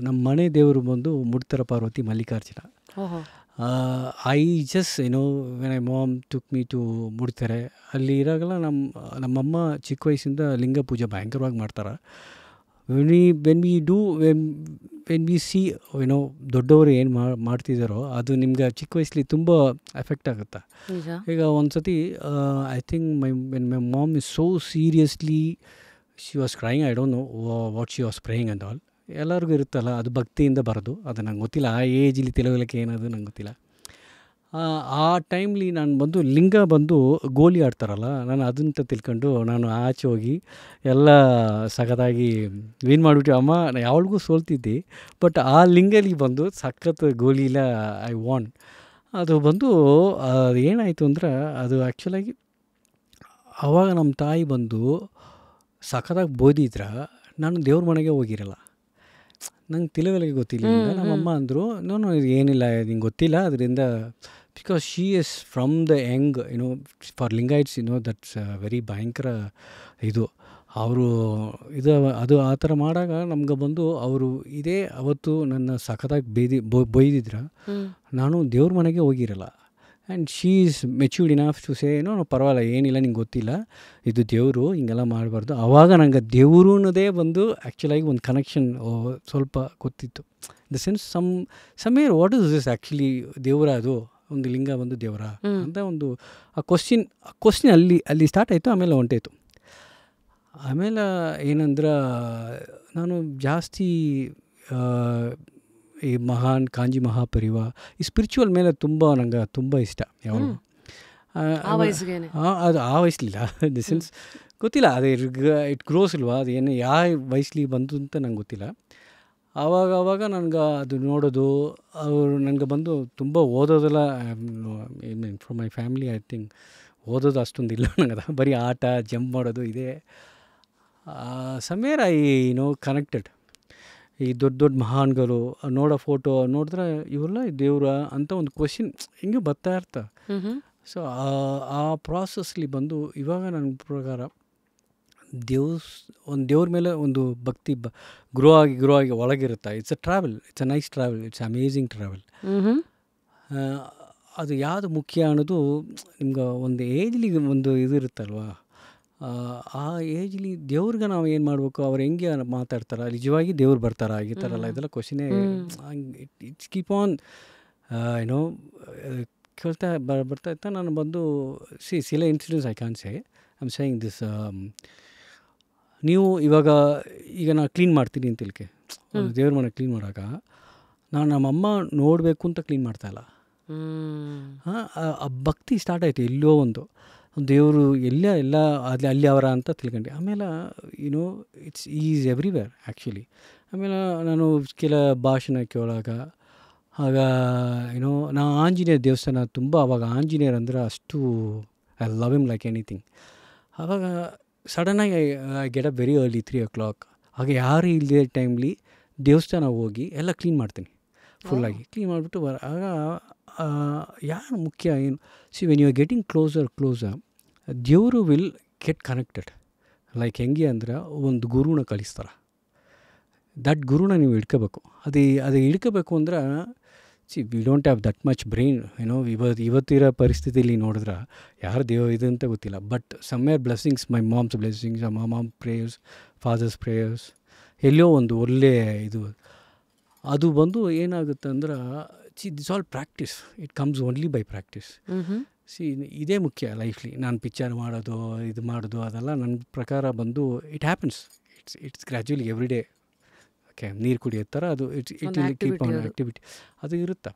ನಮ್ಮ ಮನೆ ದೇವರು ಬಂದು ಮುಡ್ತರ ಪಾರ್ವತಿ ಮಲ್ಲಿಕಾರ್ಜುನ. ಓಹೋ. I just when I mom took me to ಮುಡ್ತಾರೆ. ಅಲ್ಲಿ ಇರಾಗಲ್ಲ ನಮ್ಮಮ್ಮ ಚಿಕ್ಕ ವಯಸ್ಸಿಂದ ಲಿಂಗ ಪೂಜೆ ಭಯಂಕರವಾಗಿ ಮಾಡ್ತಾರೆ. ವೆನ್ ವಿ ಸಿ ದೊಡ್ಡವರು ಏನು ಮಾಡ್ತಿದ್ದಾರೋ ಅದು ನಿಮ್ಗೆ ಚಿಕ್ಕ ವಯಸ್ಸಲ್ಲಿ ತುಂಬ ಎಫೆಕ್ಟ್ ಆಗುತ್ತೆ. ಈಗ ಒಂದು ಸತಿ I think my mom is so seriously she was crying. I don't know what she was praying and all. ಎಲ್ಲರಿಗೂ ಇರುತ್ತಲ್ಲ, ಅದು ಭಕ್ತಿಯಿಂದ ಬರೋದು. ಅದು ನಂಗೆ ಗೊತ್ತಿಲ್ಲ, ಆ ಏಜಲ್ಲಿ ತಿಳುವಳಿಕೆ ಏನದು ನಂಗೆ ಗೊತ್ತಿಲ್ಲ. ಆ ಟೈಮ್ಲಿ ನಾನು ಬಂದು ಲಿಂಗ ಬಂದು ಗೋಲಿ ಆಡ್ತಾರಲ್ಲ, ನಾನು ಅದಂತ ತಿಳ್ಕೊಂಡು ನಾನು ಆಚೆ ಹೋಗಿ ಎಲ್ಲ ಸಖತ್ತಾಗಿ ವಿನ್ ಮಾಡಿಬಿಟ್ಟು ಅಮ್ಮ ಯಾವಳಿಗೂ ಸೋಲ್ತಿದ್ದೆ. ಬಟ್ ಆ ಲಿಂಗಲ್ಲಿ ಬಂದು ಸಖತ್ ಗೋಲಿಲ್ಲ ಐ ವಾನ್. ಅದು ಬಂದು ಏನಾಯಿತು ಅಂದ್ರೆ ಅದು ಆ್ಯಕ್ಚುಲಾಗಿ ಆವಾಗ ನಮ್ಮ ತಾಯಿ ಬಂದು ಸಖತ್ತಾಗಿ ಬೋದಿದ್ರೆ ನಾನು ದೇವ್ರ ಮನೆಗೆ ಹೋಗಿರಲ್ಲ. ನಂಗೆ ತಿಳುವಳಿಕೆ ಗೊತ್ತಿಲ್ಲ. ನಮ್ಮಮ್ಮ ಅಂದರು ನಾನು ಏನಿಲ್ಲ ನಿಂಗೆ ಗೊತ್ತಿಲ್ಲ ಅದರಿಂದ, because she is from the young for Lingayats that's very ಭಯಂಕರ ಇದು. ಅವರು ಅದು ಆ ಥರ ಮಾಡಾಗ ನಮ್ಗೆ ಬಂದು ಅವರು ಇದೇ ಅವತ್ತು ನನ್ನ ಸಖತ್ತಾಗಿ ಬೈದಿದ್ರೆ ನಾನು ದೇವ್ರ ಮನೆಗೆ ಹೋಗಿರಲ್ಲ. And she is matured enough to say ಪರವಾಗಿಲ್ಲ ಏನಿಲ್ಲ ನಿಂಗೆ ಗೊತ್ತಿಲ್ಲ, ಇದು ದೇವರು ಹಿಂಗೆಲ್ಲ ಮಾಡಬಾರ್ದು. ಆವಾಗ ನಂಗೆ ದೇವರು ಅನ್ನೋದೇ ಬಂದು ಆ್ಯಕ್ಚುಲಾಗಿ ಒಂದು ಕನೆಕ್ಷನ್ ಸ್ವಲ್ಪ ಗೊತ್ತಿತ್ತು. The sense somewhere what is this actually, ದೇವರ ಅದು ಒಂದು ಲಿಂಗ ಬಂದು ದೇವರ ಅಂತ ಒಂದು ಆ ಕ್ವಶ್ಚನ್ ಅಲ್ಲಿ ಸ್ಟಾರ್ಟ್ ಆಯಿತು. ಆಮೇಲೆ ಹೊಂಟಾಯಿತು. ಆಮೇಲೆ ಏನಂದ್ರೆ ನಾನು ಜಾಸ್ತಿ ಈ ಕಾಂಜಿ ಮಹಾಪರಿವಾರ ಈ ಸ್ಪಿರಿಚುವಲ್ ಮೇಲೆ ನಂಗೆ ತುಂಬ ಇಷ್ಟ. ಯಾವಾಗ ಅದು ಆ ವಯಸ್ಸಲಿಲ್ಲ, ದಿ ಸೆನ್ಸ್ ಗೊತ್ತಿಲ್ಲ, ಅದು ಇಟ್ ಗ್ರೋಸ್ ಇಲ್ವಾ, ಅದು ಏನು ಯಾವ ವಯಸ್ಸಲ್ಲಿ ಬಂತು ಅಂತ ನಂಗೆ ಗೊತ್ತಿಲ್ಲ. ಆವಾಗ ನನಗೆ ಅದು ನೋಡೋದು, ಅವರು ನನಗೆ ಬಂದು ತುಂಬ ಓದೋದೆಲ್ಲ from my family I think ಓದೋದು ಅಷ್ಟೊಂದಿಲ್ಲ ನನಗೆ, ಬರೀ ಆಟ ಜಂಪ್ ಮಾಡೋದು ಇದೆ. Somewhere I connected. ಈ ದೊಡ್ಡ ಮಹಾನ್ಗಳು ನೋಡೋ ಫೋಟೋ ನೋಡಿದ್ರೆ ಇವರೆಲ್ಲ ದೇವ್ರ ಅಂತ ಒಂದು ಕ್ವಶನ್ ಹಿಂಗೆ ಬರ್ತಾ ಇರ್ತಾರೆ. ಸೊ ಆ ಪ್ರಾಸೆಸ್ಲಿ ಬಂದು ಇವಾಗ ನನ್ನ ಪ್ರಕಾರ ಒಂದು ದೇವ್ರ ಮೇಲೆ ಒಂದು ಭಕ್ತಿ ಗ್ರೋ ಆಗಿ ಒಳಗಿರುತ್ತೆ. It's a travel, it's a nice travel, it's amazing travel. ಅದು ಯಾವುದು ಮುಖ್ಯ ಅನ್ನೋದು ನಿಮ್ಗೆ ಒಂದು ಏಜ್ಲಿ ಒಂದು ಇದು ಇರುತ್ತಲ್ವ, ಆ ಏಜ್ಲಿ ದೇವ್ರಿಗೆ ನಾವು ಏನು ಮಾಡಬೇಕು, ಅವ್ರು ಹೆಂಗೆ ಮಾತಾಡ್ತಾರೆ, ನಿಜವಾಗಿ ದೇವ್ರು ಬರ್ತಾರ ಈ ಥರ ಎಲ್ಲ ಇದೆಲ್ಲ ಕ್ವಶನೇ ಇಟ್ಸ್ ಕೀಪ್ ಆನ್ ಕೇಳ್ತಾ ಬರ್ತಾ ಇರ್ತಾ ನಾನು ಬಂದು ಸಿಲ incidents I can say I am saying this. ನೀವು ಈಗ ನಾನು ಕ್ಲೀನ್ ಮಾಡ್ತೀನಿ ಅಂತ ತಿಳ್ಕೆ, ದೇವ್ರ ಮನೆ ಕ್ಲೀನ್ ಮಾಡಾಗ ನಾನು ನಮ್ಮಮ್ಮ ನೋಡಬೇಕು ಅಂತ ಕ್ಲೀನ್ ಮಾಡ್ತಾಯಿಲ್ಲ. ಆ ಭಕ್ತಿ ಸ್ಟಾರ್ಟ್ ಆಯಿತು. ಎಲ್ಲೋ ಒಂದು ದೇವರು ಎಲ್ಲ ಅಲ್ಲಿ ಅವರ ಅಂತ ತಿಳ್ಕೊಂಡೆ. ಆಮೇಲೆ ಇಟ್ಸ್ ಈಸ್ ಎವ್ರಿವೇರ್ ಆ್ಯಕ್ಚುಲಿ. ಆಮೇಲೆ ನಾನು ಕೆಲ ಭಾಷಣ ಕೇಳಾಗ ಆಗ ನಾ ಆಂಜನೇಯ ದೇವಸ್ಥಾನ ತುಂಬ, ಆವಾಗ ಆಂಜನೇಯರ್ ಅಂದ್ರೆ ಅಷ್ಟು I love him like anything. ಆವಾಗ ಸಡನ್ನಾಗಿ I get up very early 3 o'clock. ಆಗ ಯಾರು ಇಲ್ಲದೆ ಟೈಮ್ಲಿ ದೇವಸ್ಥಾನ ಹೋಗಿ ಎಲ್ಲ ಕ್ಲೀನ್ ಮಾಡ್ತೀನಿ, ಫುಲ್ಲಾಗಿ ಕ್ಲೀನ್ ಮಾಡಿಬಿಟ್ಟು ಆಗ ಯಾರು ಮುಖ್ಯ ಏನು when you are getting closer ದೇವರು ವಿಲ್ ಗೆಟ್ ಕನೆಕ್ಟೆಡ್. ಲೈಕ್ ಹೆಂಗೆ ಅಂದ್ರೆ ಒಂದು ಗುರುನ ಕಳಿಸ್ತಾರೆ, ದಟ್ ಗುರುನ ನೀವು ಹಿಡ್ಕೋಬೇಕು. ಅದು ಹಿಡ್ಕೋಬೇಕು ಅಂದ್ರೆ we don't have that much brain. ಇವತ್ತಿರೋ ಪರಿಸ್ಥಿತಿಯಲ್ಲಿ ನೋಡಿದ್ರೆ ಯಾರು ಇದು ಅಂತ ಗೊತ್ತಿಲ್ಲ. But somewhere blessings, my mom's blessings, my mom prayers, father's prayers, ಎಲ್ಲೋ ಒಂದು ಒಳ್ಳೆ ಇದು ಅದು ಬಂದು ಏನಾಗುತ್ತೆ ಅಂದ್ರೆ this all practice, it comes only by practice. ಇದೇ ಮುಖ್ಯ ಲೈಫ್ಲಿ. ನಾನು ಪಿಕ್ಚರ್ ಮಾಡೋದು ಇದು ಮಾಡೋದು ಅದೆಲ್ಲ ನನ್ನ ಪ್ರಕಾರ ಬಂದು it happens, it's gradually every day. Okay, ನೀರು ಕುಡಿಯೋ ಥರ ಅದು ಇಟ್ ಕೀಪ್ ಆನ್ ಆ್ಯಕ್ಟಿವಿಟಿ ಅದು ಇರುತ್ತೆ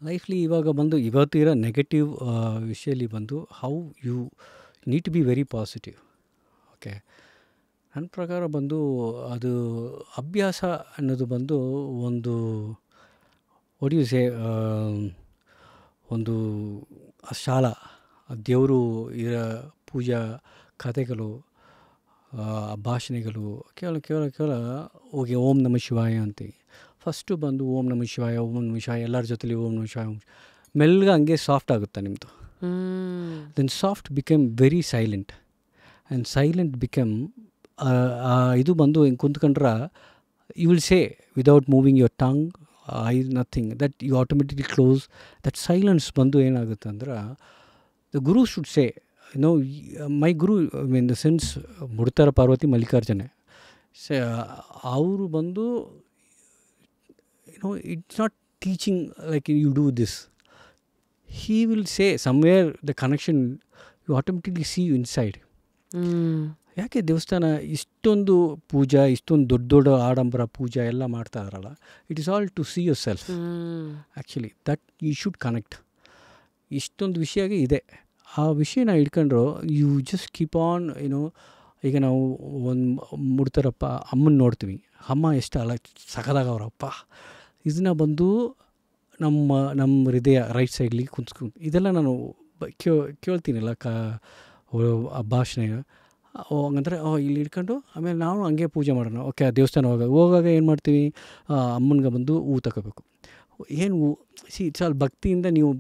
ಲೈಫ್ಲಿ. ಇವಾಗ ಬಂದು ಇವತ್ತಿರೋ ನೆಗೆಟಿವ್ ವಿಷಯಲ್ಲಿ ಬಂದು how you need to be very positive. Okay, ನನ್ನ ಪ್ರಕಾರ ಬಂದು ಅದು ಅಭ್ಯಾಸ ಅನ್ನೋದು ಬಂದು ಒಂದು ಒಡಿಯುಸೆ ಒಂದು ಶಾಲಾ ದೇವರು ಇರೋ ಪೂಜಾ ಕಥೆಗಳು, ಭಾಷಣೆಗಳು ಕೇವಲ ಹೋಗಿ ಓಂ ನಮ ಶಿವಾಯ ಅಂತೀವಿ. ಫಸ್ಟು ಬಂದು ಓಂ ನಮ ಶಿವಾಯ, ಓಂ ನಮ ಶಿವಾಯ, ಎಲ್ಲರ ಜೊತೆಲಿ ಓಂ ನಮ ಶಿವಾಯ. ಮೆಲ್ಗ ಹಂಗೆ ಸಾಫ್ಟ್ ಆಗುತ್ತೆ ನಿಮ್ಮದು. Then soft become very silent, and silent become ಇದು ಬಂದು ಹಿಂಗೆ ಕುಂತ್ಕೊಂಡ್ರೆ you will say without moving your tongue, eyes, nothing, that you automatically close. That silence ಬಂದು ಏನಾಗುತ್ತೆ ಅಂದ್ರೆ, the guru should say, my guru, I mean, in the sense, ಮುಡ್ತಾರ Parvati ಮಲ್ಲಿಕಾರ್ಜುನೆ, ಅವರು ಬಂದು, it's not teaching like you do this. He will say somewhere the connection, you automatically see you inside. ಯಾಕೆ ದೇವಸ್ಥಾನ ಇಷ್ಟೊಂದು ಪೂಜಾ, ಇಷ್ಟೊಂದು ದೊಡ್ಡ ದೊಡ್ಡ ಆಡಂಬರ ಪೂಜಾ ಎಲ್ಲ ಮಾಡ್ತಾ ಇದಾರಲ್ಲ, it is all to see yourself. Actually that you should connect. ಇಷ್ಟೊಂದು ವಿಷಯ ಇದೆ, ಆ ವಿಷಯನ ಹಿಡ್ಕೊಂಡ್ರು ಯು ಜಸ್ಟ್ ಕೀಪ್ ಆನ್. ಈಗ ನಾವು ಒಂದು ಮುಡ್ತಾರಪ್ಪ ಅಮ್ಮನ ನೋಡ್ತೀವಿ, ಅಮ್ಮ ಎಷ್ಟು ಅಲ್ಲ ಸಖದಾಗವ್ರಪ್ಪ, ಇದನ್ನ ಬಂದು ನಮ್ಮ ಹೃದಯ ರೈಟ್ ಸೈಡ್ಲಿ ಕುಂತ್ಕೊಂಡು ಇದೆಲ್ಲ ನಾನು ಕೇಳ್ತೀನಲ್ಲ ಆ ಭಾಷಣ. ಹಂಗಂದ್ರೆ ಇಲ್ಲಿ ಇಟ್ಕೊಂಡು ಆಮೇಲೆ ನಾವು ಹಂಗೆ ಪೂಜೆ ಮಾಡೋಣ. ಓಕೆ, ದೇವಸ್ಥಾನ ಹೋಗಾಗ ಏನು ಮಾಡ್ತೀವಿ, ಅಮ್ಮನಿಗೆ ಬಂದು ಹೂ ತಗೋಬೇಕು. ಏನು ಹೂ, ಇಟ್ಸ್ ಆಲ್ ಭಕ್ತಿಯಿಂದ ನೀವು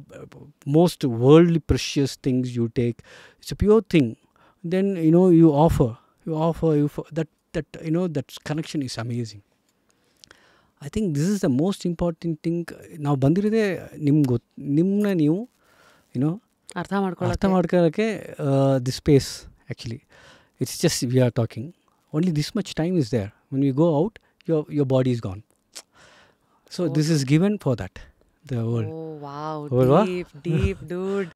most worldly precious things you take, it's a pure thing. Then you offer that connection is amazing. I think this is the most important thing. ನಾವು ಬಂದಿರೋದೇ ನಿಮ್ಮನ್ನ ನೀವು ಅರ್ಥ ಮಾಡ್ಕೊಳ್ಳೋಕ್ಕೆ the space. Actually it's just we are talking, only this much time is there. When you go out, your body is gone. So this is given for that, the world. Oh wow, deep dude.